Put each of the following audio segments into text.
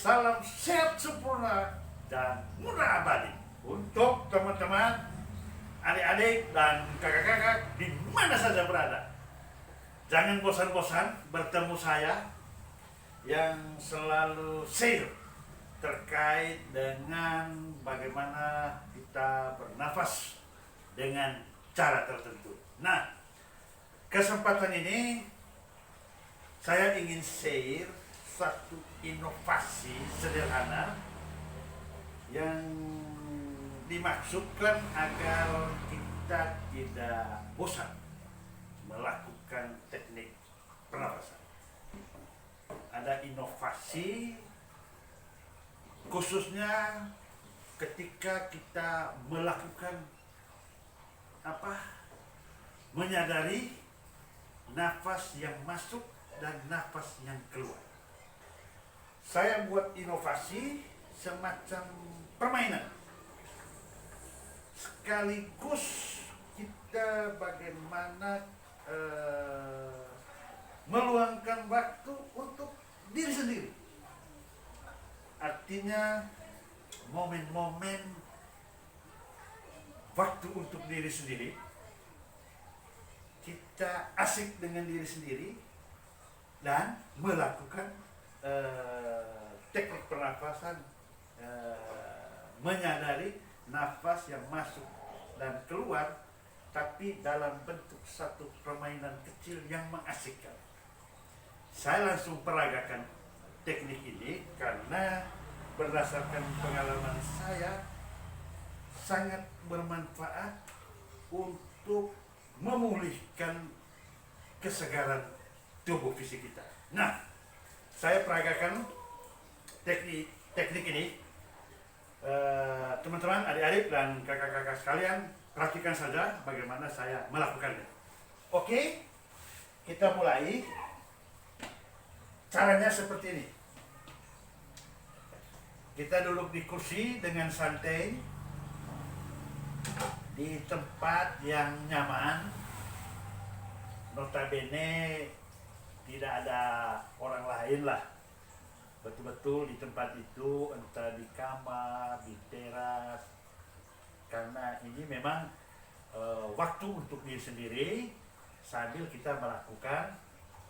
salam sehat sempurna dan mudah abadi untuk teman-teman, adik-adik dan kakak-kakak di mana saja berada. Jangan bosan-bosan bertemu saya yang selalu share terkait dengan bagaimana kita bernafas dengan cara tertentu. Nah, kesempatan ini saya ingin share satu inovasi sederhana yang dimaksudkan agar kita tidak bosan melakukan teknik pernapasan. Ada inovasi khususnya ketika kita melakukan menyadari nafas yang masuk dan nafas yang keluar. Saya buat inovasi semacam permainan sekaligus kita bagaimana meluangkan waktu untuk diri sendiri. Artinya momen-momen waktu untuk diri sendiri, kita asik dengan diri sendiri dan melakukan teknik pernafasan, menyadari nafas yang masuk dan keluar, tapi dalam bentuk satu permainan kecil yang mengasikkan. Saya langsung peragakan teknik ini karena berdasarkan pengalaman saya sangat bermanfaat untuk memulihkan kesegaran tubuh fisik kita. Nah, saya peragakan teknik ini. Teman-teman, adik-adik dan kakak-kakak sekalian, perhatikan saja bagaimana saya melakukannya. Oke, kita mulai. Caranya seperti ini. Kita duduk di kursi dengan santai di tempat yang nyaman. Notabene tidak ada orang lain lah. Betul-betul di tempat itu, entah di kamar, di teras. Karena ini memang waktu untuk diri sendiri sambil kita melakukan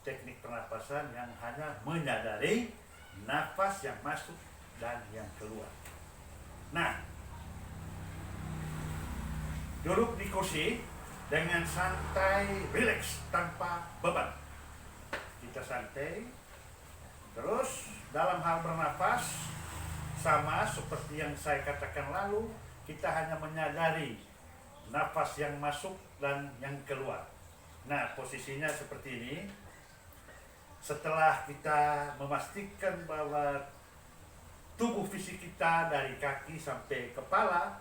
teknik pernapasan yang hanya menyadari nafas yang masuk dan yang keluar. Nah, duduk di kursi dengan santai, rileks, tanpa beban. Kita santai. Terus dalam hal bernafas, sama seperti yang saya katakan lalu, kita hanya menyadari nafas yang masuk dan yang keluar. Nah, posisinya seperti ini. Setelah kita memastikan bahwa tubuh fisik kita dari kaki sampai kepala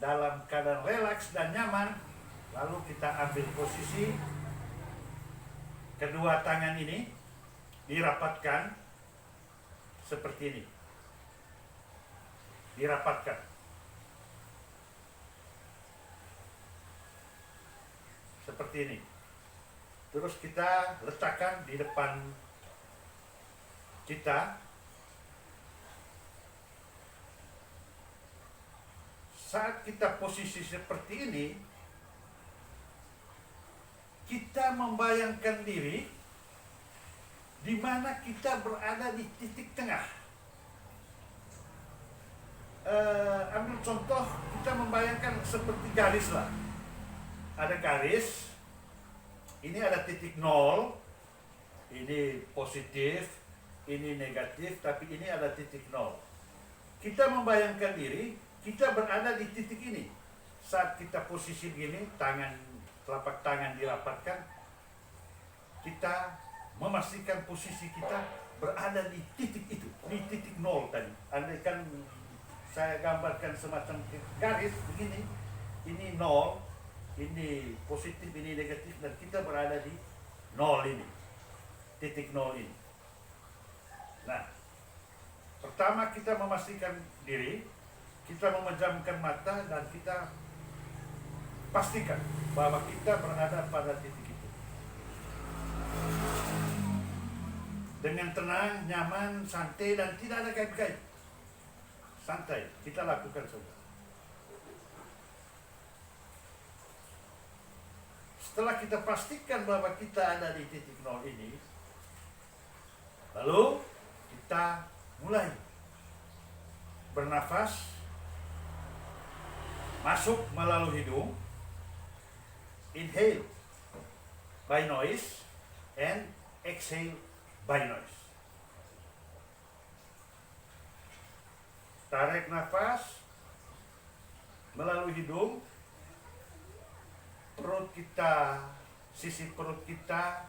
dalam keadaan relaks dan nyaman, lalu kita ambil posisi kedua tangan ini dirapatkan seperti ini. Dirapatkan. Seperti ini. Terus kita letakkan di depan kita. Saat kita posisi seperti ini, kita membayangkan diri di mana kita berada di titik tengah. Ambil contoh, kita membayangkan seperti garis lah. Ada garis. Ini ada titik nol, ini positif, ini negatif, tapi ini ada titik nol. Kita membayangkan diri, kita berada di titik ini. Saat kita posisi begini, telapak tangan dirapatkan, kita memastikan posisi kita berada di titik itu, di titik nol tadi. Andaikan saya gambarkan semacam garis begini, ini nol, ini positif, ini negatif, dan kita berada di nol ini, titik nol ini. Nah, pertama kita memastikan diri, kita memejamkan mata dan kita pastikan bahwa kita berada pada titik itu. dengan tenang, nyaman, santai, dan tidak ada kait-kait. Santai, kita lakukan saja. Setelah kita pastikan bahwa kita ada di titik nol ini, lalu kita mulai bernafas, masuk melalui hidung, inhale by nose, and exhale by nose. Tarik nafas melalui hidung, perut kita, sisi perut kita,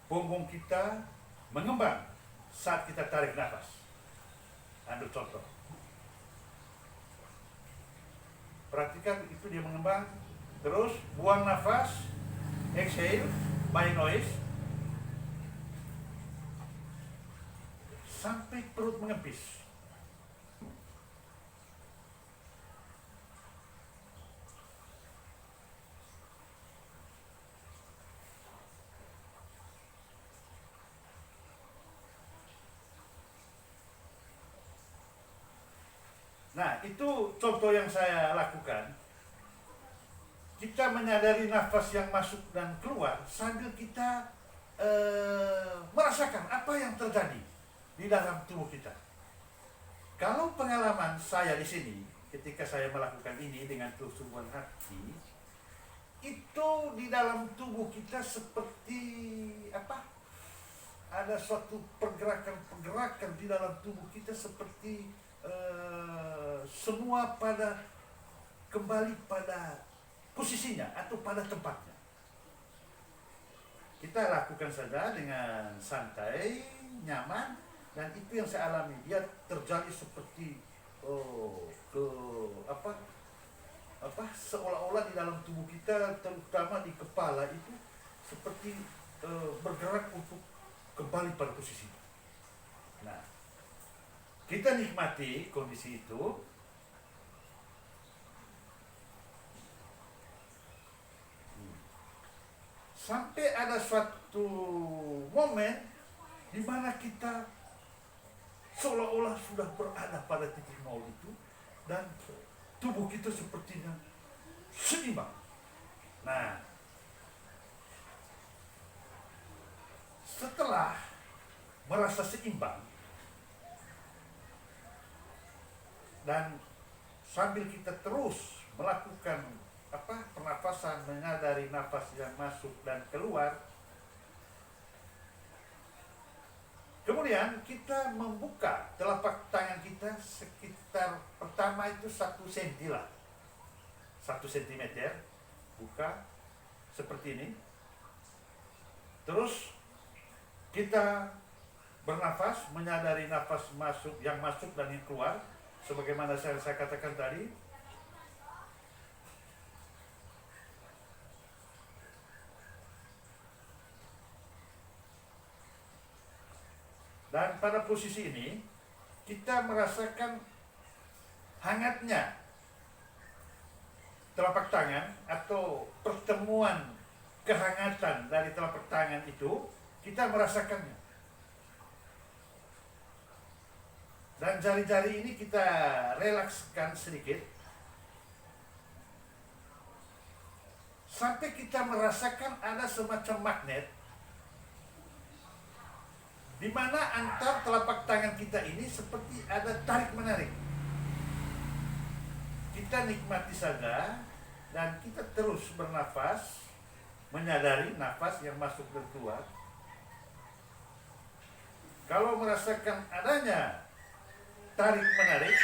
punggung kita mengembang saat kita tarik nafas. Ambil contoh. Perhatikan itu dia mengembang. Terus buang nafas, exhale by nose, sampai perut mengepis. Nah, itu contoh yang saya lakukan. Kita menyadari nafas yang masuk dan keluar sambil kita merasakan apa yang terjadi di dalam tubuh kita. Kalau pengalaman saya di sini, ketika saya melakukan ini dengan kesubuhan hati, itu di dalam tubuh kita seperti apa? Ada suatu pergerakan-pergerakan di dalam tubuh kita seperti semua kembali pada posisinya atau pada tempatnya. Kita lakukan saja dengan santai, nyaman, dan itu yang saya alami. Dia terjadi seperti seolah-olah di dalam tubuh kita, terutama di kepala itu seperti bergerak untuk kembali pada posisinya. Nah, kita nikmati kondisi itu. Sampai ada suatu momen di mana kita seolah-olah sudah berada pada titik nol itu dan tubuh kita sepertinya seimbang. Nah, setelah merasa seimbang dan sambil kita terus melakukan pernafasan, menyadari nafas yang masuk dan keluar, kemudian kita membuka telapak tangan kita sekitar, pertama itu 1 cm lah, 1 cm, buka seperti ini. Terus kita bernafas, menyadari nafas masuk, yang masuk dan yang keluar, sebagaimana saya katakan tadi. Dan pada posisi ini kita merasakan hangatnya telapak tangan atau pertemuan kehangatan dari telapak tangan itu, kita merasakannya. Dan jari-jari ini kita relakskan sedikit sampai kita merasakan ada semacam magnet di mana antar telapak tangan kita ini seperti ada tarik-menarik. Kita nikmati saja dan kita terus bernafas, menyadari nafas yang masuk dan keluar. Kalau merasakan adanya tarik-menarik,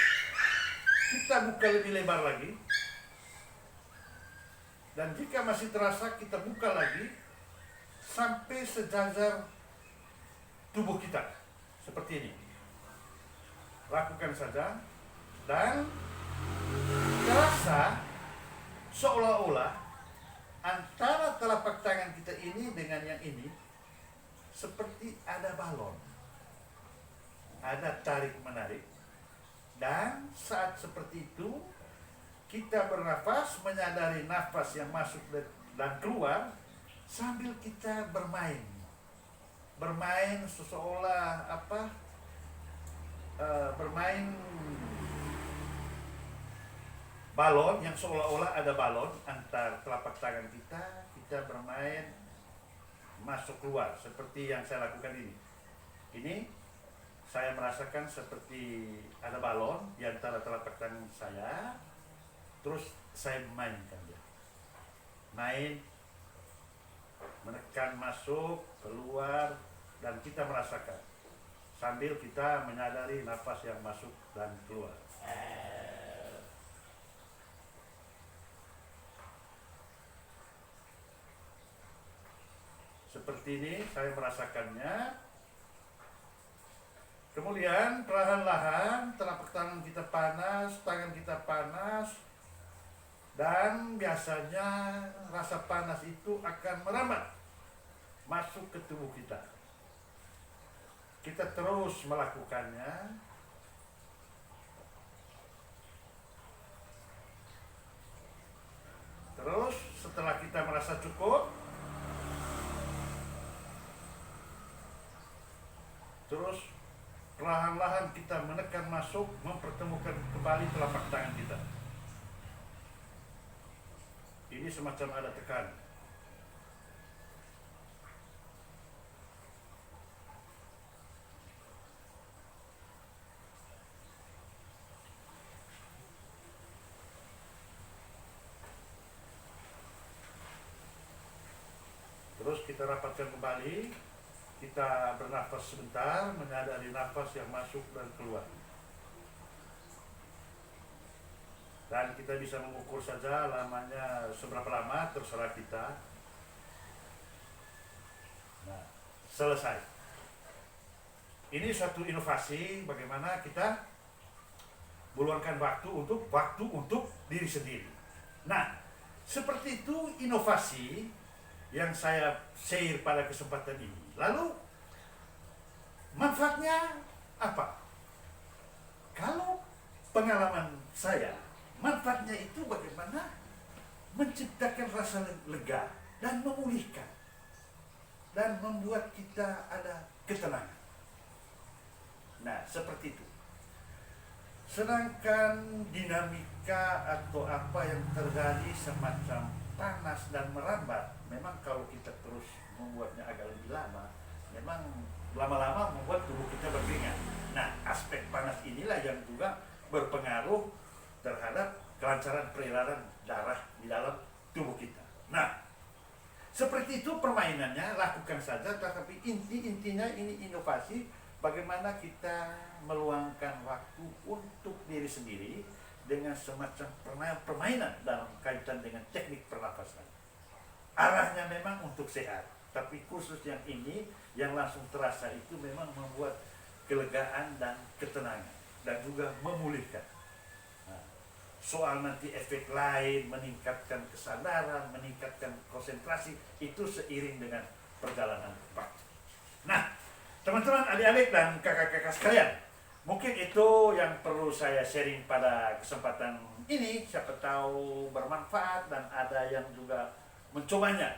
kita buka lebih lebar lagi. Dan jika masih terasa, kita buka lagi sampai sejajar tubuh kita seperti ini. Lakukan saja dan terasa seolah-olah antara telapak tangan kita ini dengan yang ini seperti ada balon, ada tarik menarik. Dan saat seperti itu kita bernafas, menyadari nafas yang masuk dan keluar sambil kita bermain bermain seolah bermain balon yang seolah-olah ada balon antar telapak tangan kita, kita bermain masuk keluar seperti yang saya lakukan ini. Ini saya merasakan seperti ada balon di antara telapak tangan saya, terus saya mainkan dia. Main, menekan masuk, keluar, dan kita merasakan sambil kita menyadari nafas yang masuk dan keluar. Seperti ini saya merasakannya. Kemudian perlahan-lahan telapak tangan kita panas, dan biasanya rasa panas itu akan merambat masuk ke tubuh kita. Kita terus melakukannya. Terus setelah kita merasa cukup, terus perlahan-lahan kita menekan masuk, mempertemukan kembali telapak tangan kita. Ini semacam ada tekan. Terus kita rapatkan kembali, kita bernafas sebentar, menyadari nafas yang masuk dan keluar. Dan kita bisa mengukur saja lamanya seberapa lama, terserah kita. Nah, selesai. Ini suatu inovasi bagaimana kita meluangkan waktu untuk diri sendiri. Nah, seperti itu inovasi yang saya share pada kesempatan ini. Lalu manfaatnya apa? Kalau pengalaman saya, manfaatnya itu bagaimana menciptakan rasa lega dan memulihkan dan membuat kita ada ketenangan. Nah, seperti itu. Sedangkan dinamika atau apa yang terjadi semacam panas dan merambat, memang kalau kita terus membuatnya agak lebih lama, memang lama-lama membuat tubuh kita berkeringat. Nah, aspek panas inilah yang juga berpengaruh terhadap kelancaran peredaran darah di dalam tubuh kita. Nah, seperti itu permainannya, lakukan saja, tapi intinya ini inovasi bagaimana kita meluangkan waktu untuk diri sendiri dengan semacam permainan dalam kaitan dengan teknik pernapasan. Arahnya memang untuk sehat, tapi khusus yang ini yang langsung terasa itu memang membuat kelegaan dan ketenangan dan juga memulihkan. Nah, soal nanti efek lain, meningkatkan kesadaran, meningkatkan konsentrasi, itu seiring dengan perjalanan waktu. Nah, teman-teman, adik-adik dan kakak-kakak sekalian, mungkin itu yang perlu saya sharing pada kesempatan ini. Siapa tahu bermanfaat dan ada yang juga mencobanya.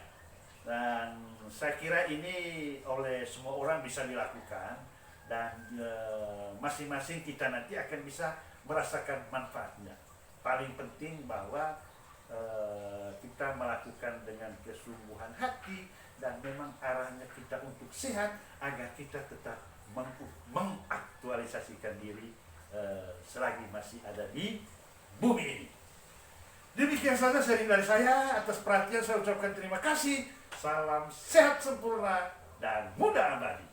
Dan saya kira ini oleh semua orang bisa dilakukan, dan masing-masing kita nanti akan bisa merasakan manfaatnya. Paling penting bahwa kita melakukan dengan kesungguhan hati dan memang arahnya kita untuk sehat agar kita tetap mengaktualisasikan diri selagi masih ada di bumi ini. Demikian saja sharing dari saya. Atas perhatian saya ucapkan terima kasih. Salam sehat sempurna dan muda abadi.